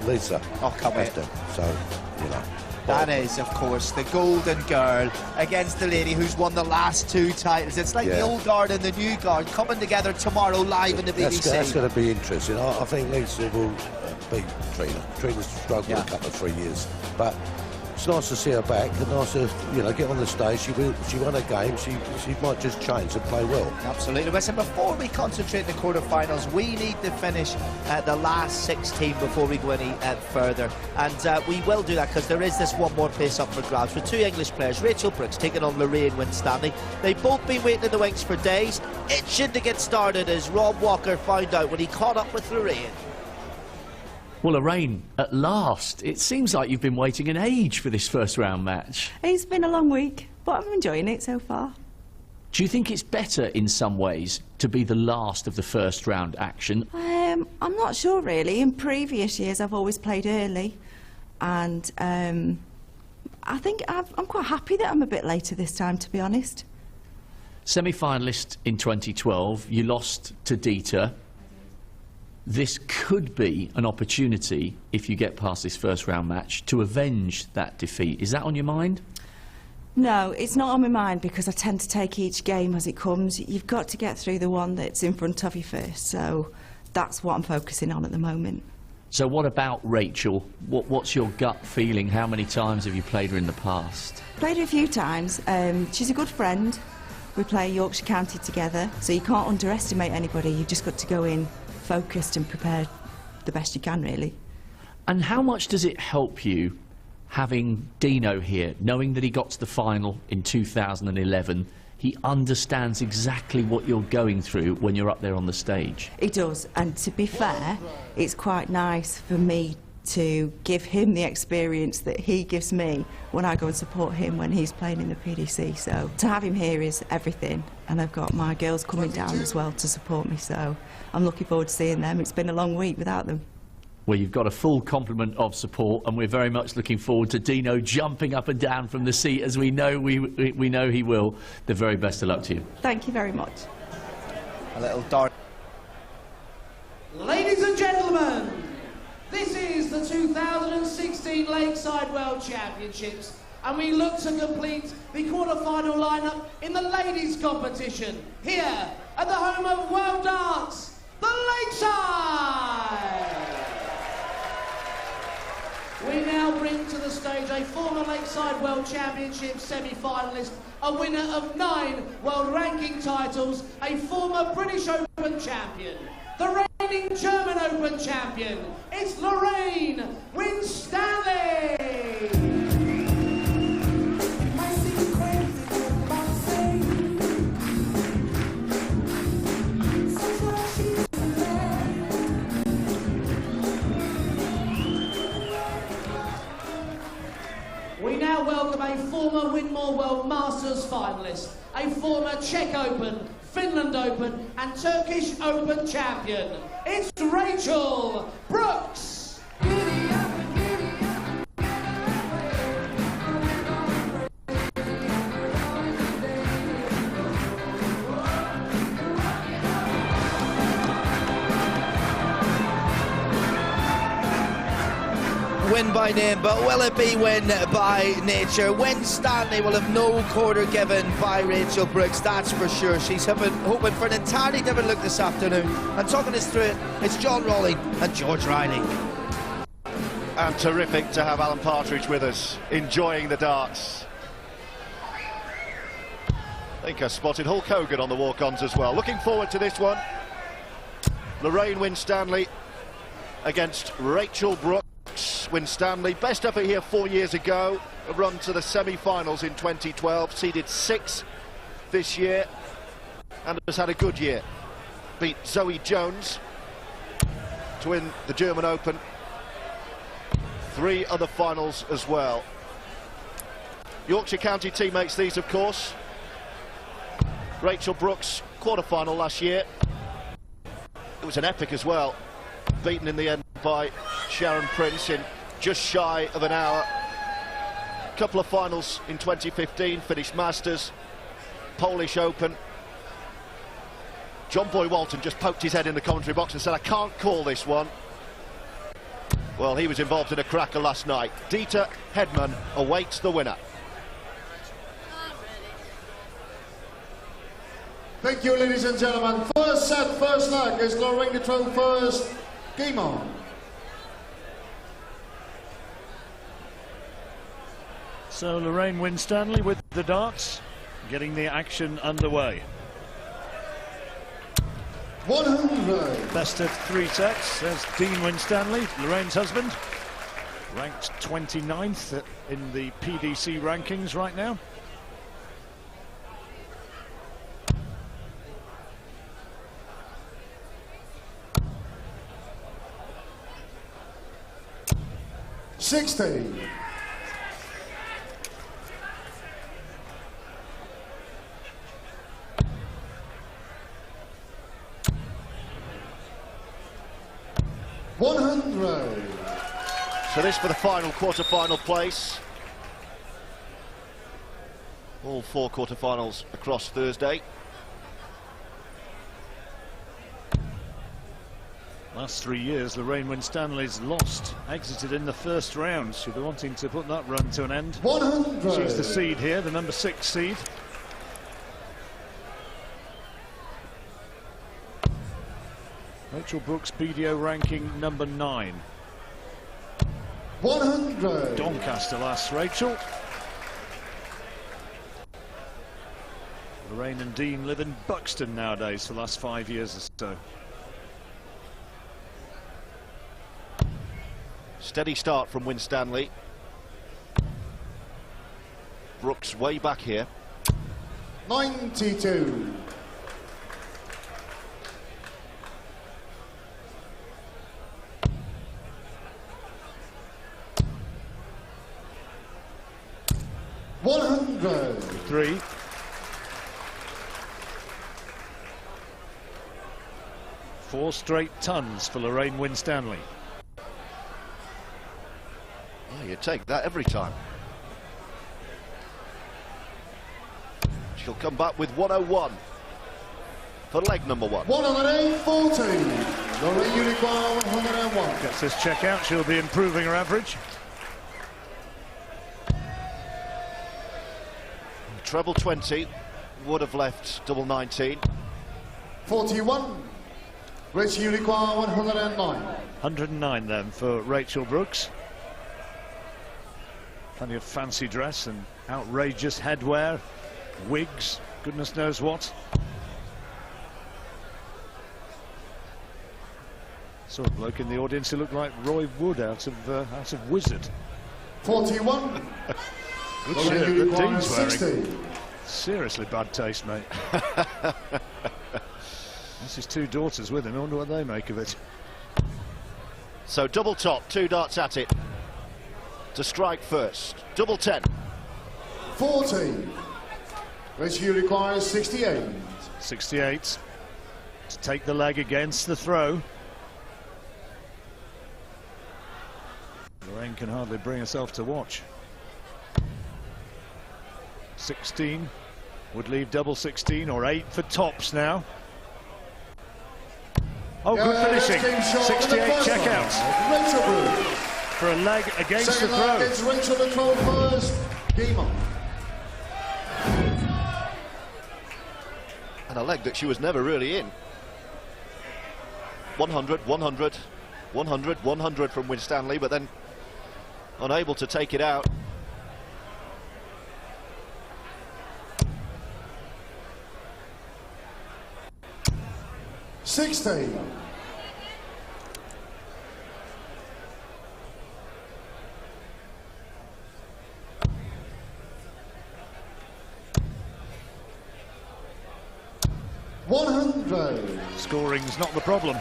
Lisa. Oh, come on. So, you know. That is, of course, the golden girl against the lady who's won the last 2 titles. It's like the old guard and the new guard coming together tomorrow live in the BBC. That's going to be interesting. I think Lisa will beat Trina. Trina's struggled a couple of 3 years, but it's nice to see her back. And nice to, you know, get on the stage. She won a game. She might just change and play well. Absolutely. Listen, before we concentrate in the quarterfinals, we need to finish the last 16 before we go any further. And we will do that because there is this one more place up for grabs with 2 English players. Rachel Brooks taking on Lorraine Winstanley. They've both been waiting in the wings for days. Itching to get started, as Rob Walker found out when he caught up with Lorraine. Well, Lorraine, at last. It seems like you've been waiting an age for this first round match. It's been a long week, but I'm enjoying it so far. Do you think it's better in some ways to be the last of the first round action? I'm not sure really. In previous years I've always played early, and I think I'm quite happy that I'm a bit later this time, to be honest. Semi-finalist in 2012, you lost to Dieter. This could be an opportunity, if you get past this first round match, to avenge that defeat. Is that on your mind? No, it's not on my mind because I tend to take each game as it comes. You've got to get through the one that's in front of you first, so that's what I'm focusing on at the moment. So what about Rachel? What's your gut feeling? How many times have you played her in the past? Played her a few times. She's a good friend. We play Yorkshire County together, so you can't underestimate anybody. You've just got to go in focused and prepared the best you can, really. And how much does it help you having Dino here, knowing that he got to the final in 2011? He understands exactly what you're going through when you're up there on the stage. He does, and to be fair, it's quite nice for me to give him the experience that he gives me when I go and support him when he's playing in the PDC. So to have him here is everything, and I've got my girls coming down as well to support me, so I'm looking forward to seeing them. It's been a long week without them. Well, you've got a full complement of support, and we're very much looking forward to Dino jumping up and down from the seat, as we know we know he will. The very best of luck to you. Thank you very much. A little dart. Ladies and gentlemen, this is the 2016 Lakeside World Championships, and we look to complete the quarter-final lineup in the ladies' competition here at the home of World Darts, the Lakeside. We now bring to the stage a former Lakeside World Championship semi-finalist, a winner of 9 world ranking titles, a former British Open champion, the reigning German Open champion. It's Lorraine Winstanley. We now welcome a former Winmore World Masters finalist, a former Czech Open, Finland Open and Turkish Open champion. It's Rachel Brooks. Win by name, but will it be win by nature? Winstanley will have no quarter given by Rachel Brooks, that's for sure. She's hoping for an entirely different look this afternoon. And talking us through it, it's John Rowley and George Riley. And terrific to have Alan Partridge with us, enjoying the darts. I think I spotted Hulk Hogan on the walk-ons as well. Looking forward to this one. Lorraine Winstanley against Rachel Brooks. Winstanley, best effort here 4 years ago, a run to the semi-finals in 2012, seeded 6th this year, and has had a good year. Beat Zoe Jones to win the German Open, 3 other finals as well. Yorkshire County teammates these, of course. Rachel Brooks, quarter-final last year. It was an epic as well, beaten in the end by Sharon Prince in just shy of an hour. Couple of finals in 2015, finished Masters, Polish Open. John Boy Walton just poked his head in the commentary box and said, I can't call this one. Well, he was involved in a cracker last night. Dieter Hedman awaits the winner. Thank you, ladies and gentlemen. First set, first leg is Lorraine de Trove first. Game on. So Lorraine Winstanley with the darts, getting the action underway. 100. Best of 3 sets. There's Dean Winstanley, Lorraine's husband, ranked 29th in the PDC rankings right now. $60. 100. So this for the final quarter-final place. All 4 quarter-finals across Thursday. Last 3 years, Lorraine Winstanley's lost, exited in the first round. She'll be wanting to put that run to an end. 100. She's the seed here, the number 6 seed. Rachel Brooks, BDO ranking number 9. 100. Doncaster last, Rachel. Lorraine and Dean live in Buxton nowadays for the last 5 years or so. Steady start from Winstanley. Brooks way back here. 92. 100. 3. Four straight tons for Lorraine Winstanley. Oh, you take that every time. She'll come back with 101 for leg number 1. 140. Lorraine Unicorn 101. Gets this check out, she'll be improving her average. Treble 20 would have left double 19. 41. Rich Unicorn 109. 109 then for Rachel Brooks. Plenty of fancy dress and outrageous headwear, wigs, goodness knows what. Saw a bloke in the audience who looked like Roy Wood out of Wizard. 41. Good shirt that Dean's wearing. 60. Seriously bad taste, mate. That's his 2 daughters with him. I wonder what they make of it. So double top, 2 darts at it. To strike first. Double 10. 40. Rich Unicorn 68. 68 to take the leg against the throw. Lorraine can hardly bring herself to watch. 16 would leave double 16 or 8 for tops now. Oh, good finishing. 68 checkouts Rachel Brooks. for a leg against Second the leg throw. is Rachel de Trove first. Game on. And a leg that she was never really in. 100, 100, 100, 100 from Winstanley, but then unable to take it out. $60. 100. Scoring's not the problem.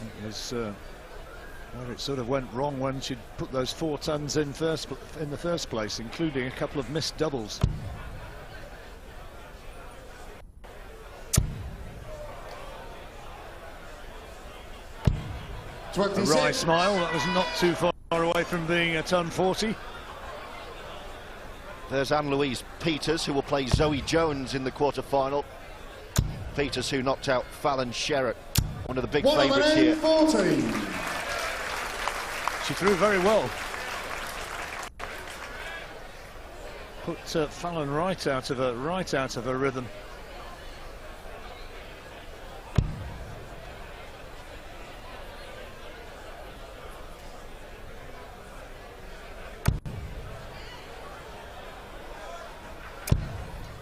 It was where it sort of went wrong when she'd put those 4 tons in the first place, including a couple of missed doubles. A 26. wry smile, that was not too far away from being a ton 40. There's Anne-Louise Peters, who will play Zoe Jones in the quarter-final. Peters, who knocked out Fallon Sherratt one of the big favourites here. 14. She threw very well. Put Fallon right out of her rhythm.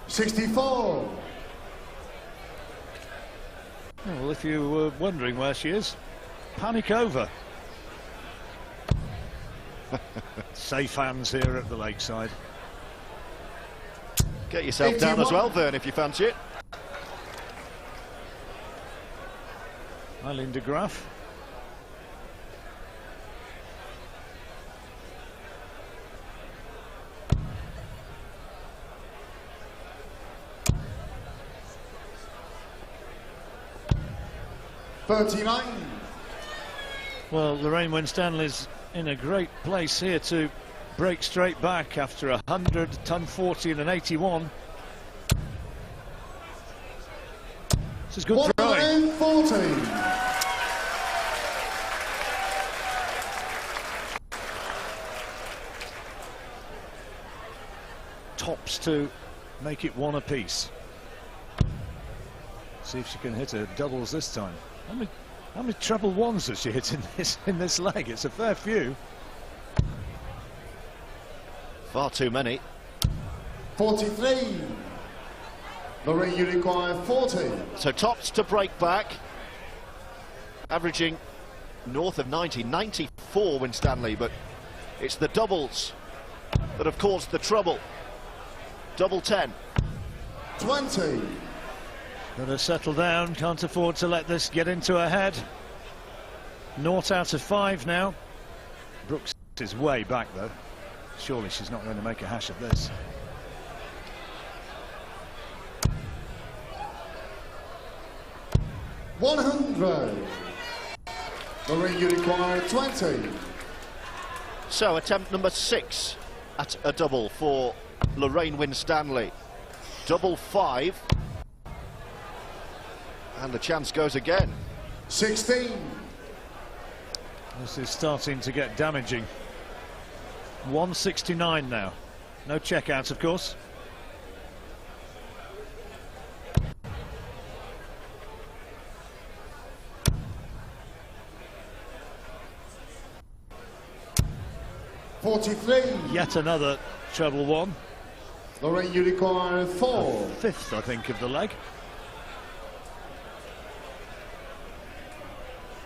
$64. Well, if you were wondering where she is, panic over. Safe hands here at the lakeside. Get yourself 51. down as well, Vern, if you fancy it. Eileen de Graaf. $39. Well, Lorraine Winstanley's in a great place here to break straight back after 100, ton 40 and an 81. This is good throwing. 114. Tops to make it one apiece. See if she can hit her doubles this time. How many treble ones has she hit in this leg? It's a fair few. Far too many. 43. Lorraine, you require 40. So tops to break back, averaging north of 90, 94 Winstanley, but it's the doubles that have caused the trouble. Double 10. 20. Got to settle down, can't afford to let this get into her head. 0 out of 5 now. Brooks is way back though. Surely she's not going to make a hash of this. $100. Lorraine, you require 20. So attempt number 6 at a double for Lorraine Winstanley. Double 5. And the chance goes again. 16. This is starting to get damaging. 169 now. No checkouts, of course. $43. Yet another treble one. Lorraine, you require 4. 5th, I think, of the leg.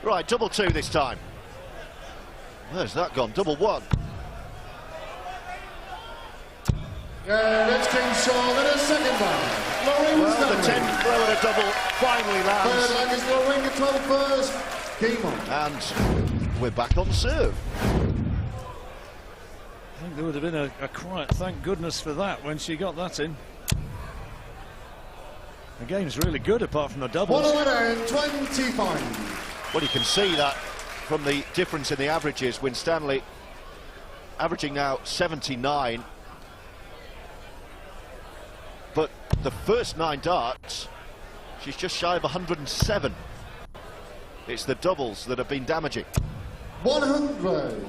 Right, double 2 this time. Where's that gone? Double 1. Yeah, that's King Shaw in a second one. Lorraine Well, the Winstanley. 10th throw at a double finally lands. Third leg is Lorraine, the 12 first. Game on. And we're back on serve. I think there would have been a quiet thank goodness for that when she got that in. The game's really good apart from the doubles. 125. Well, you can see that from the difference in the averages. Winstanley averaging now 79. But the first 9 darts, she's just shy of 107. It's the doubles that have been damaging. 100.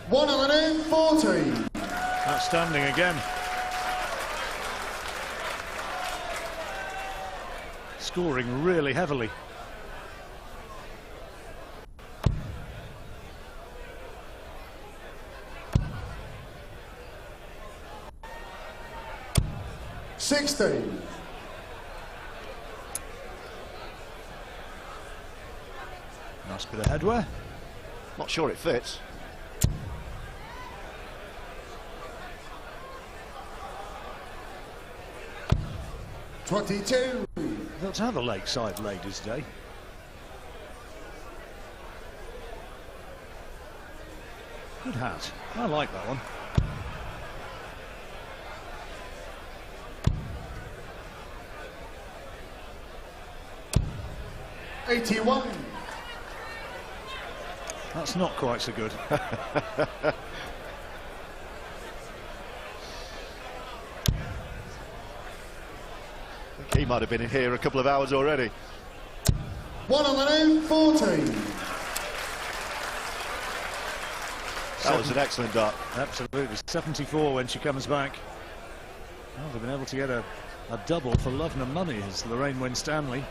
$140. Outstanding again. Scoring really heavily. $60. Nice bit of headwear. Not sure it fits. $22. Let's have a lakeside ladies' day. Good hat. I like that one. $81. that's not quite so good. He might have been in here a couple of hours already. 1 on the name, 14. That was an excellent dart. Absolutely. 74 when she comes back. Well, they've been able to get a double for love nor money as Lorraine Winstanley.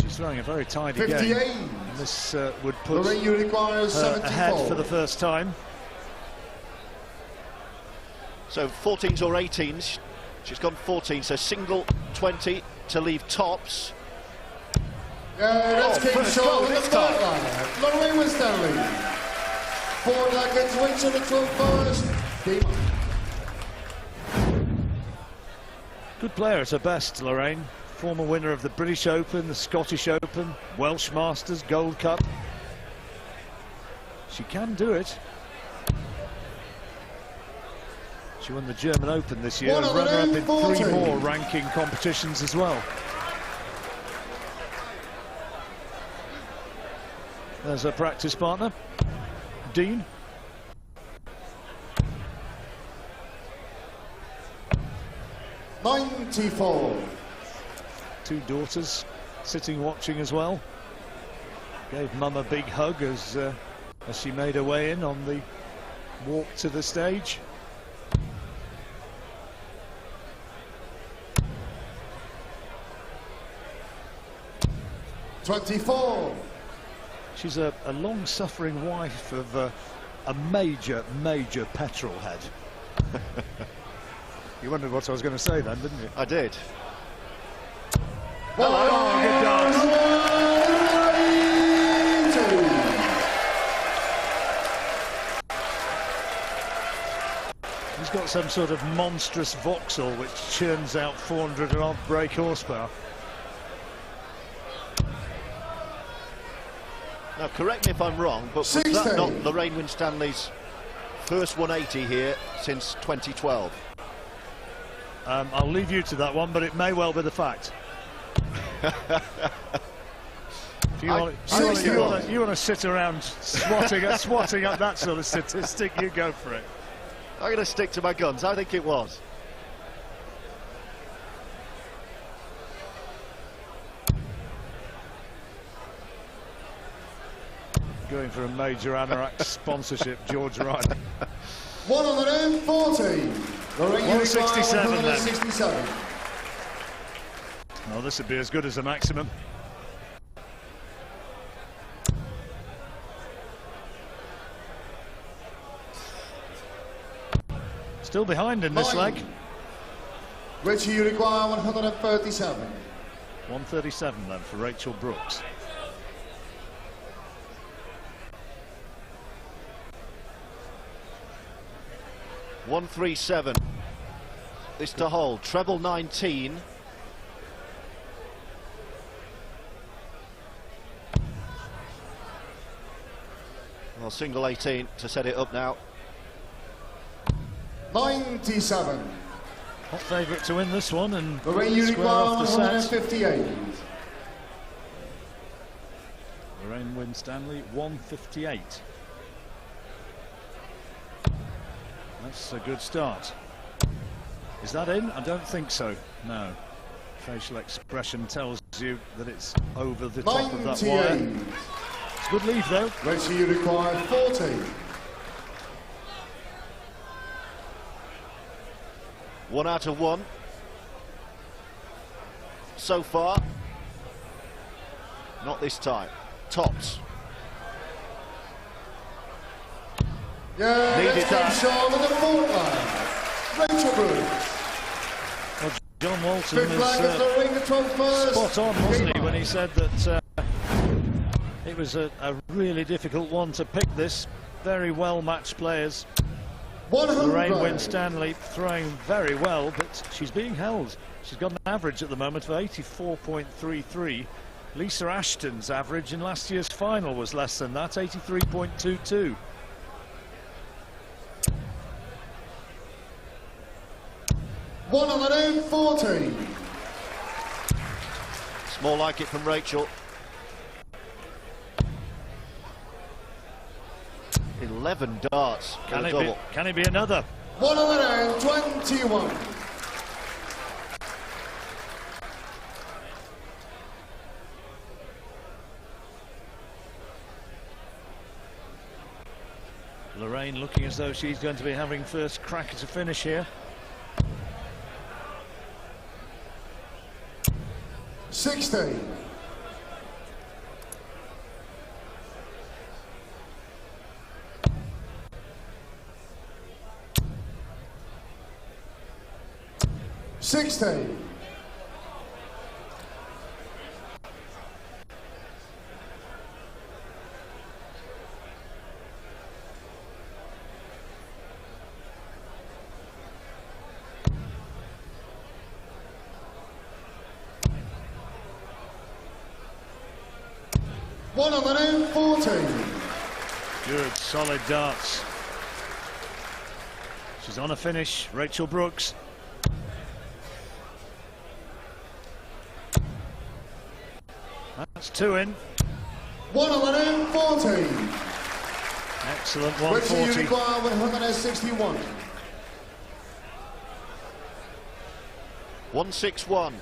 She's throwing a very tidy 58. game. And this would put Lorraine, you require her 74. ahead for the first time. So 14s or 18s. She's gone 14, so single 20 to leave tops. Let's keep first short goal with the this time. frontline. Lorraine Winstanley. 4 seconds, wins to the 12 first. Good player at her best, Lorraine. Former winner of the British Open, the Scottish Open, Welsh Masters, Gold Cup. She can do it. She won the German Open this year, runner-up in 3 more ranking competitions as well. There's her practice partner, Dean. .94. 2 daughters sitting watching as well. Gave Mum a big hug as she made her way in on the walk to the stage. .24. She's a long-suffering wife of a major petrol head. You wondered what I was going to say then, didn't you? I did. Hello. Oh, good dance. He's got some sort of monstrous Vauxhall which churns out 400 and odd brake horsepower. Now, correct me if I'm wrong, but was that not Lorraine Winstanley's first 180 here since 2012? I'll leave you to that one, but it may well be the fact. If you want to sit around swatting up that sort of statistic, you go for it. I'm going to stick to my guns. I think it was. Going for a major Anorak sponsorship, George Riley. 1 on the name, 14. 167 then. 167. Well, this would be as good as a maximum. Still behind in this leg. Richie, you require 137. 137 then for Rachel Brooks. .137. This to hold. Treble 19. Well, single 18 to set it up now. 97. Hot favourite to win this one and Lorraine, you square require off the set. 158. Lorraine Winstanley, 158. That's a good start. Is that in? I don't think so. No. Facial expression tells you that it's over the top of that wire. It's a good lead though. Rachel, you require 40. One out of one so far. Not this time. Tops. Yeah, Needed let's that. keep short with the fault line. Rachel Brooks. Well, John Walton Fifth flag is was Lorraine, the 12th first. spot on, wasn't he, when he said that it was a really difficult one to pick this. Very well matched players. 100. Lorraine Winstanley throwing very well, but she's being held. She's got an average at the moment of 84.33. Lisa Ashton's average in last year's final was less than that, 83.22. One on the name, 14. It's more like it from Rachel. 11 darts. Can for it the double. can it be another? 121. Lorraine looking as though she's going to be having first crack at a finish here. 60. $60. 140. Good, solid darts. She's on a finish, Rachel Brooks. That's 2 in. 140. Excellent, Which you 140. require 161. 161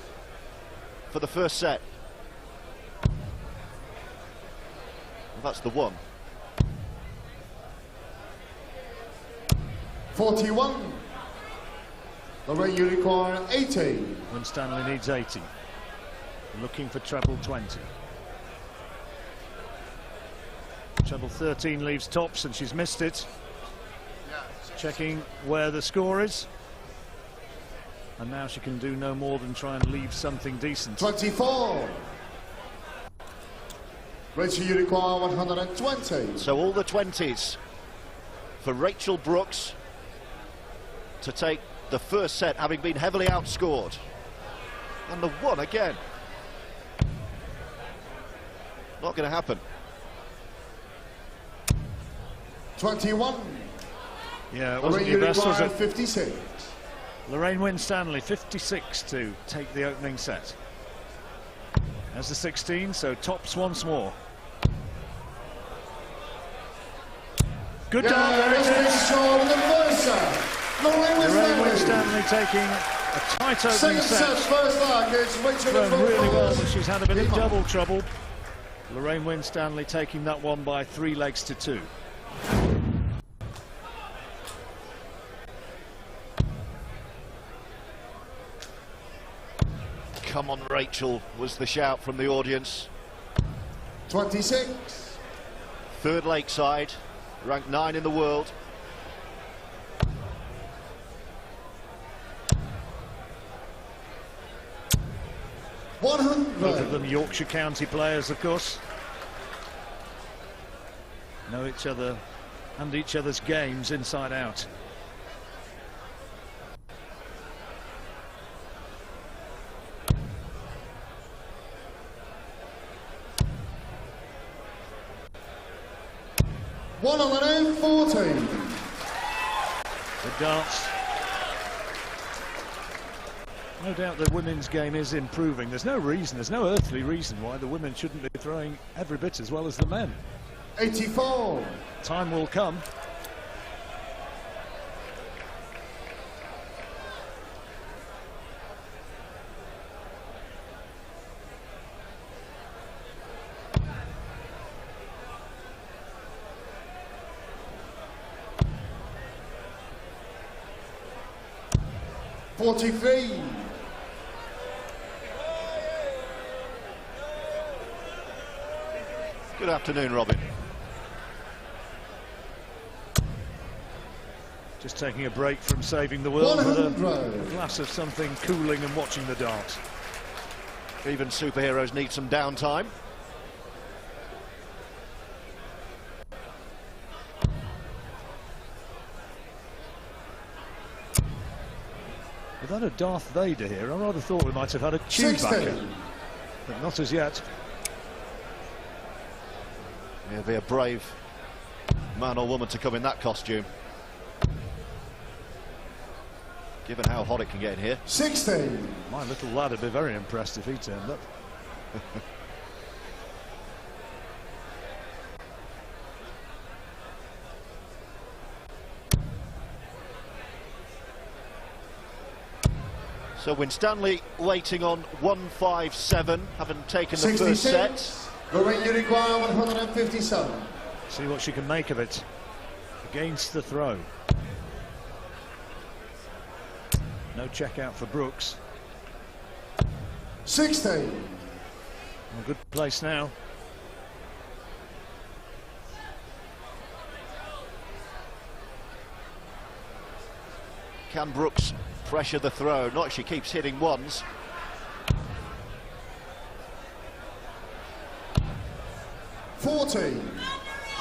for the first set. Well, that's the one. 41. Lorraine, you require 80. Winstanley needs 80. Looking for treble 20. Treble 13 leaves tops and she's missed it. Checking where the score is. And now she can do no more than try and leave something decent. 24. Rachel, you require 120. So all the 20s for Rachel Brooks to take the first set, having been heavily outscored. And the one again. Not going to happen. 21. Yeah, it Lorraine, wasn't you your best, was require it? 56. Lorraine Winstanley, 56 to take the opening set. As the 16, so tops once more. Good dart, there it is. Short the first set. Lorraine Lorraine Winstanley. Winstanley taking a tight opening Second set, set. first leg is Rachel Done really well, first. but she's had a bit of double trouble. Lorraine Winstanley taking that one by 3 legs to 2. Come on, Rachel, was the shout from the audience. 26. Third Lakeside, ranked 9 in the world. Both of 100. them Yorkshire County players, of course. Know each other and each other's games inside out. $114. The darts. No doubt the women's game is improving. There's no reason, there's no earthly reason why the women shouldn't be throwing every bit as well as the men. 84. Time will come. $43. Good afternoon, Robin. Just taking a break from saving the world with a 100. glass of something cooling and watching the darts. Even superheroes need some downtime. Without a Darth Vader here, I rather thought we might have had a Chewbacca, 60. but not as yet. He'll be a brave man or woman to come in that costume, given how hot it can get in here. 60. My little lad would be very impressed if he turned up. So Winstanley waiting on 157, having taken the first 66. set. Lorraine, you require 157. See what she can make of it against the throw. No check out for Brooks. 60. A good place now. Can Brooks pressure the throw? Not if she keeps hitting ones.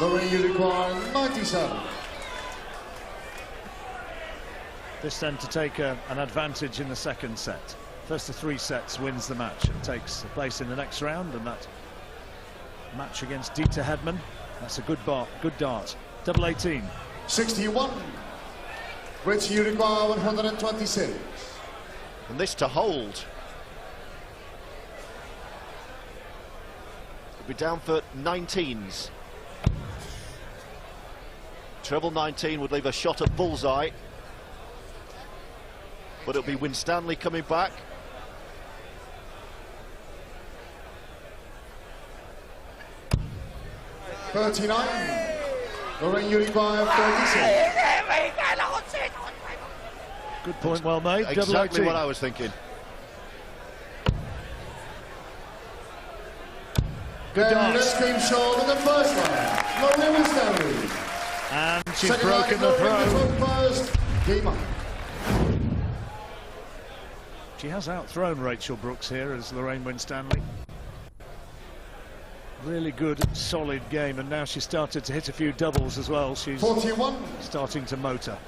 Lorraine, you require 97. This then to take an advantage in the second set. First of 3 sets wins the match and takes a place in the next round, and that match against Dieter Hedman, that's a good dart. Double 18. 61. Rich, you require 126. And this to hold. We're down for 19s. Treble 19 would leave a shot at bullseye. But it'll be Winstanley coming back. $39. Lorraine, you require 36. Good point, well made. Double Exactly 18. what I was thinking. Good Let's dart. game short in the first line. Lorraine Winstanley. And she's Second broken line, the Lorraine throw. first. Game on. She has outthrown Rachel Brooks here as Lorraine Winstanley. Really good, solid game, and now she's started to hit a few doubles as well. She's 41. starting to motor.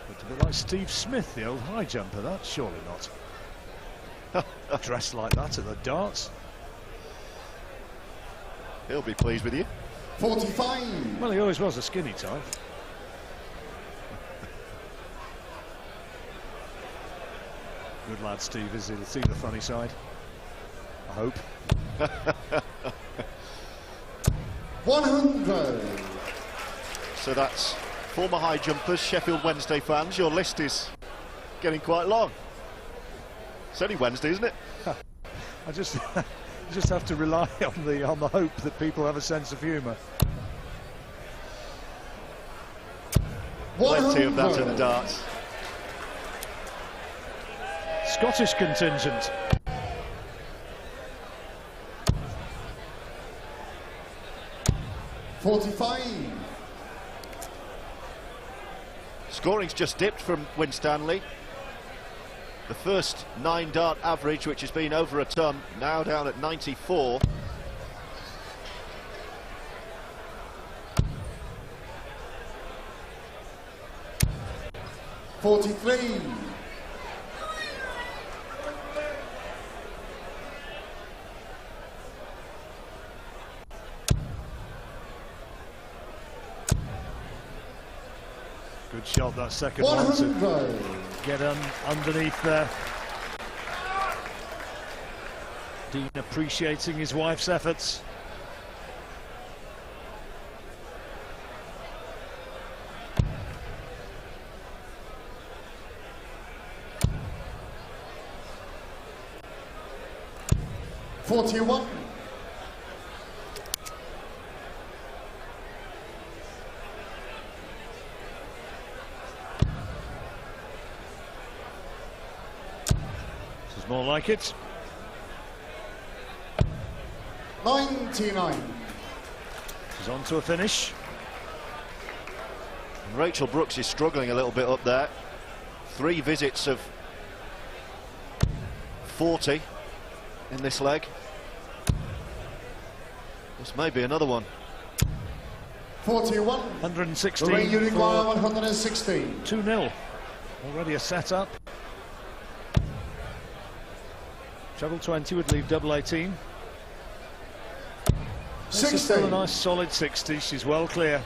Looked a bit like Steve Smith, the old high jumper, that? Surely not. Dressed like that at the darts. He'll be pleased with you. 45. Well, he always was a skinny type. Good lad, Steve, is he? He'll see the funny side. I hope. 100. So that's former high jumpers, Sheffield Wednesday fans. Your list is getting quite long. It's only Wednesday, isn't it? I just have to rely on the hope that people have a sense of humour. Plenty of that in the darts. Scottish contingent. $45. Scoring's just dipped from Winstanley. The first 9-dart average, which has been over a ton, now down at 94. $43. Good shot, that second one, to 100. get underneath there. Dean appreciating his wife's efforts. $41. This is more like it. 99. She's on to a finish. Rachel Brooks is struggling a little bit up there. 3 visits of 40 in this leg. This may be another one. 41. 116 Lorraine, you require for 116. 2-0. Already a set up. Treble 20 would leave double 18. This is 60. still a nice solid 60. She's well clear.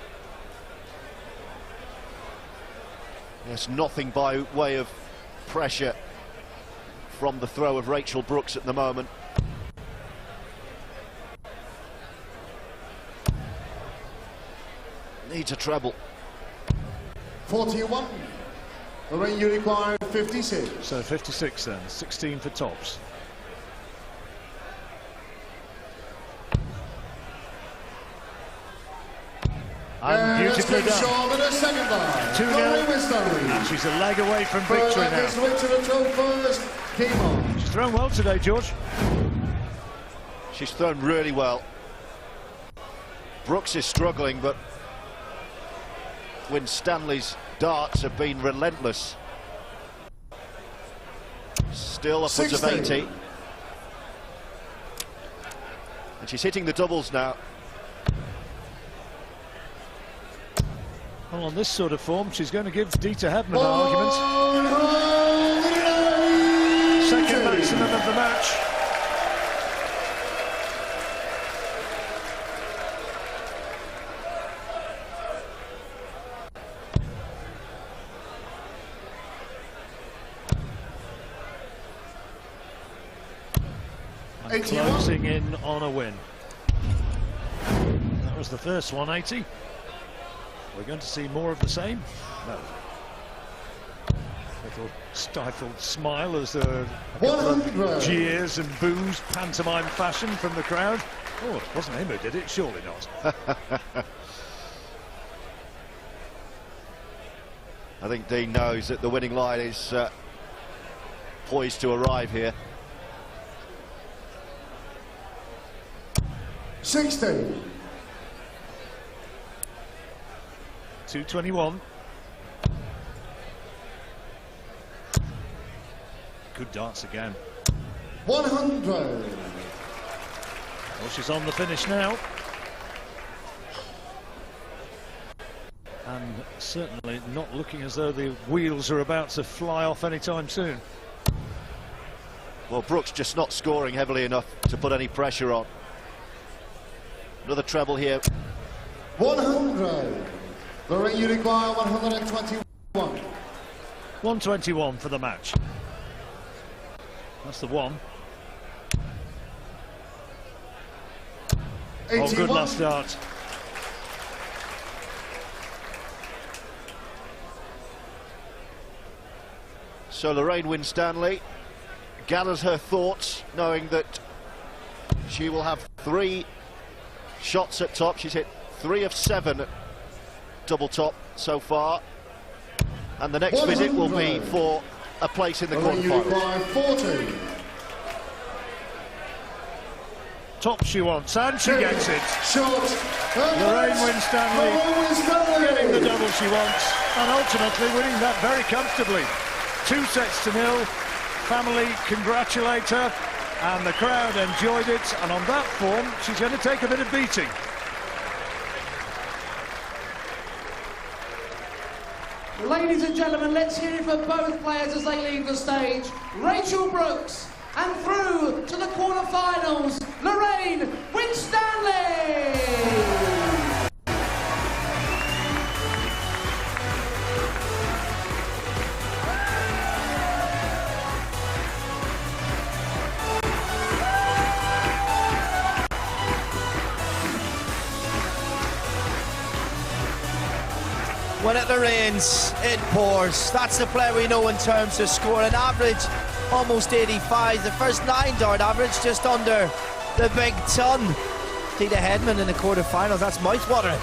Yes, nothing by way of pressure from the throw of Rachel Brooks at the moment. needs a treble. 41. Lorraine, you require 56. So 56 then, 16 for tops. And beautifully done. 2-0. And she's a leg away from victory now. She's thrown well today, George. She's thrown really well. Brooks is struggling, but Winstanley's darts have been relentless. Still upwards of 80. And she's hitting the doubles now. Well, on this sort of form, she's going to give Dieter Hedman an argument. Second maximum of the match. And closing in on a win. That was the first 180. We're going to see more of the same? No. Little stifled smile as a jeers and boos, pantomime fashion from the crowd. Oh, it wasn't him who did it, surely not. I think Dean knows that the winning line is poised to arrive here. 60. 221. Good darts again. 100. Well, she's on the finish now. And certainly not looking as though the wheels are about to fly off anytime soon. Well, Brooks just not scoring heavily enough to put any pressure on. Another treble here. 100. Lorraine, you require 121. 121 for the match. That's the one. 81. Oh, good last dart. So Lorraine Winstanley gathers her thoughts, knowing that she will have 3 shots at top. She's hit 3 of 7 at double top so far, and the next visit will be for a place in the quarterfinals. 40. Top she wants, and she gets it. Shot. Lorraine Winstanley getting the double she wants, and ultimately winning that very comfortably. 2-0. Family congratulate her, and the crowd enjoyed it, and on that form, she's going to take a bit of beating. Ladies and gentlemen, let's hear it for both players as they leave the stage. Rachel Brooks, and through to the quarterfinals, Lorraine Winstanley! When it rains, it pours. That's the player we know in terms of score. An average, almost 85. The first 9 dart average, just under the big ton. Dieter Hedman in the quarterfinals. That's mouth-watering.